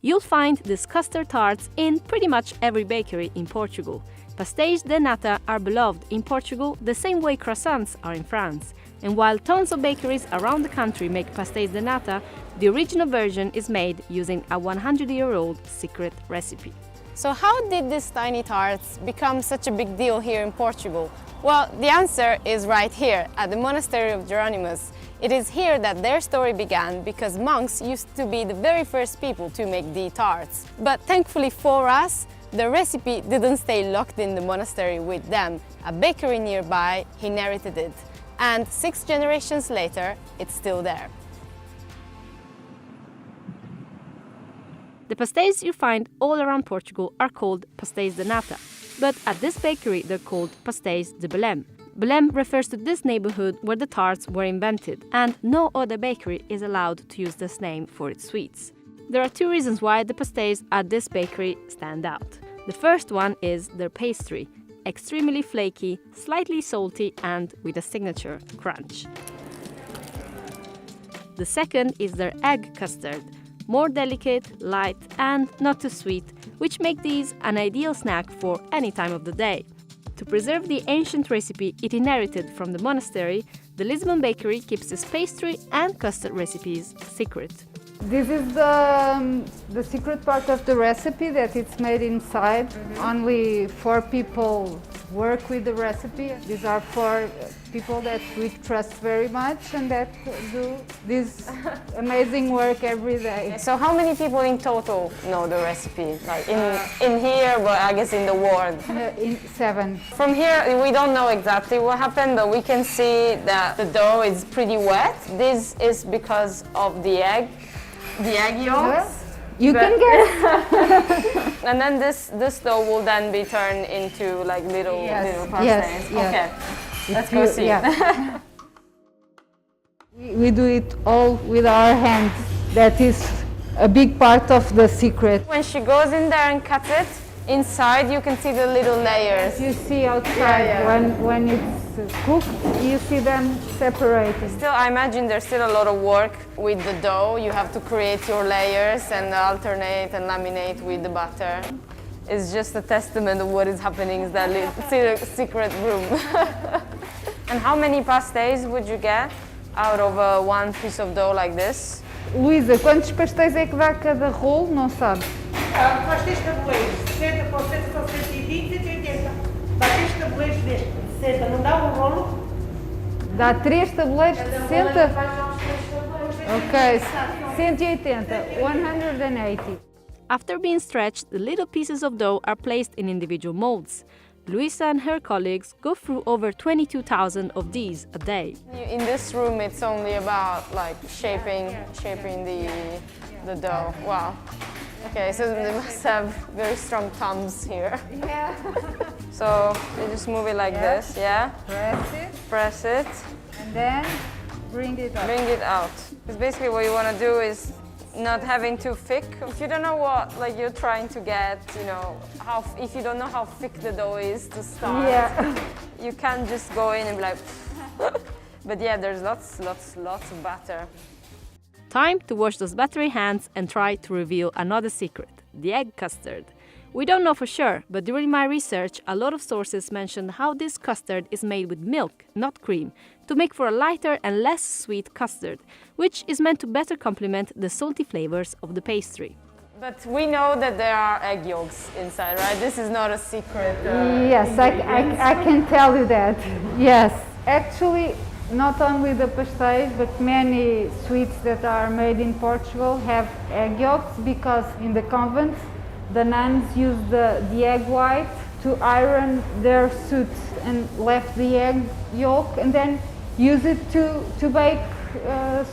You'll find these custard tarts in pretty much every bakery in Portugal. Pastéis de nata are beloved in Portugal the same way croissants are in France. And while tons of bakeries around the country make pastéis de nata, the original version is made using a 100-year-old secret recipe. So how did these tiny tarts become such a big deal here in Portugal? Well, the answer is right here, at the Monastery of Geronimus. It is here that their story began because monks used to be the very first people to make the tarts. But thankfully for us, the recipe didn't stay locked in the monastery with them. A bakery nearby inherited it, and 6 generations later, it's still there. The pastéis you find all around Portugal are called pastéis de nata, but at this bakery they're called pastéis de Belém. Belém refers to this neighborhood where the tarts were invented, and no other bakery is allowed to use this name for its sweets. There are 2 reasons why the pastéis at this bakery stand out. The first one is their pastry, extremely flaky, slightly salty, and with a signature crunch. The second is their egg custard, more delicate, light, and not too sweet, which make these an ideal snack for any time of the day. To preserve the ancient recipe it inherited from the monastery, the Lisbon bakery keeps its pastry and custard recipes secret. This is the secret part of the recipe, that it's made inside. Only 4 people work with the recipe. These are 4 people that we trust very much and that do this amazing work every day. So how many people in total know the recipe? Like in here, but I guess in the world? In 7. From here, we don't know exactly what happened, but we can see that the dough is pretty wet. This is because of the egg yolks. You can guess. And then this dough will then be turned into like little pastéis. Yes. Okay, let's go see. Yeah. We do it all with our hands. That is a big part of the secret. When she goes in there and cuts it, inside you can see the little layers. You see outside when it's cooked, you see them separated. Still, I imagine there's still a lot of work with the dough. You have to create your layers and alternate and laminate with the butter. It's just a testament of what is happening in that little secret room. And how many pastéis would you get out of one piece of dough like this? Luísa, quantos pastéis é que dá cada rolo? Não sabe? Faz 3 tabuleiros, 60 por 60 são 120 e 180. Dá 3 tabuleiros deste, 60, não dá um rolo? Dá 3 tabuleiros de 60? Ok, 180, 180. After being stretched, the little pieces of dough are placed in individual molds. Luisa and her colleagues go through over 22,000 of these a day. In this room, it's only about like shaping the dough. Wow. Okay, so they must have very strong thumbs here. Yeah. So you just move it like this, yeah? Press it, Press it, and then bring it up. bring it out. Because basically what you want to do is not having too thick. If you don't know what like you're trying to get, you know, if you don't know how thick the dough is to start, you can't just go in and be like, but yeah, there's lots of batter. Time to wash those buttery hands and try to reveal another secret, the egg custard. We don't know for sure, but during my research, a lot of sources mentioned how this custard is made with milk, not cream, to make for a lighter and less sweet custard, which is meant to better complement the salty flavors of the pastry. But we know that there are egg yolks inside, right? This is not a secret. Yes, I can tell you that. Yes. Actually, not only the pastéis, but many sweets that are made in Portugal have egg yolks, because in the convents, the nuns used the egg white to iron their suits and left the egg yolk and then use it to bake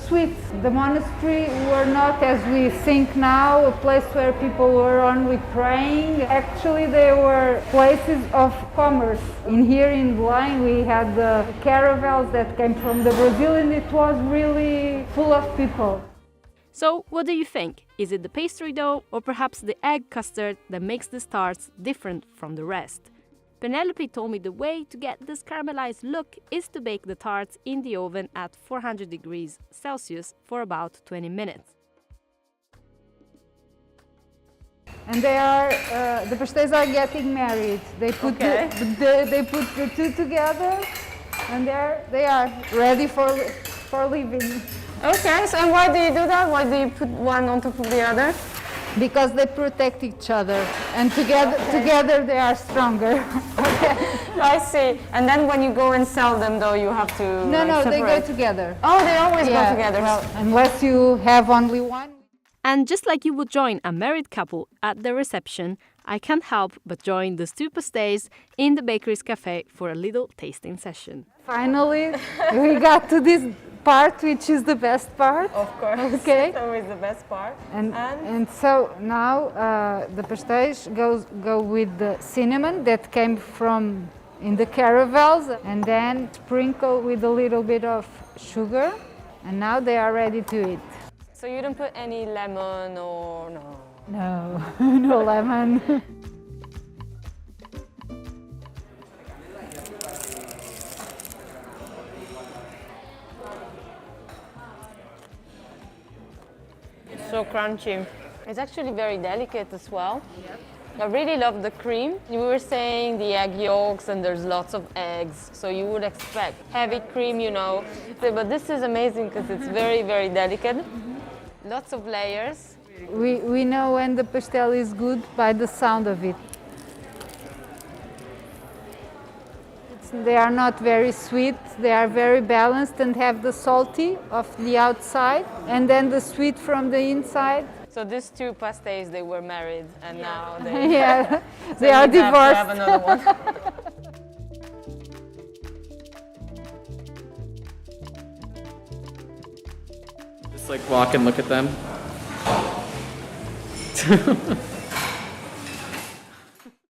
sweets. The monastery were not, as we think now, a place where people were only praying. Actually, they were places of commerce. Here in Belém, we had the caravels that came from the Brazil, and it was really full of people. So, what do you think? Is it the pastry dough or perhaps the egg custard that makes these tarts different from the rest? Penelope told me the way to get this caramelized look is to bake the tarts in the oven at 400 degrees Celsius for about 20 minutes. and they are the pastéis are getting married. They put Okay. they put the two together, and they are ready for living. Okay, so and why do you do that? Why do you put one on top of the other? Because they protect each other, and together they are stronger. Okay. I see. And then when you go and sell them, though, you have to No, they go separate. together. Oh, they always go together. Well, unless you have only one. And just like you would join a married couple at the reception, I can't help but join those two pastéis in the bakery's cafe for a little tasting session. Finally, we got to this part, which is the best part. Of course. Okay. It's always the best part. And so now the pastéis go with the cinnamon that came from in the caravels, and then sprinkle with a little bit of sugar, and now they are ready to eat. So you don't put any lemon or no? No, no lemon. It's so crunchy. It's actually very delicate as well. I really love the cream. You were saying the egg yolks, and there's lots of eggs, so you would expect heavy cream, you know. But this is amazing because it's very, very delicate. Lots of layers. We know when the pastel is good by the sound of it. They are not very sweet, they are very balanced and have the salty of the outside and then the sweet from the inside. So these two pastéis, they were married, and now they, Yeah, so they are we have to divorced. have another one. Just like walk and look at them.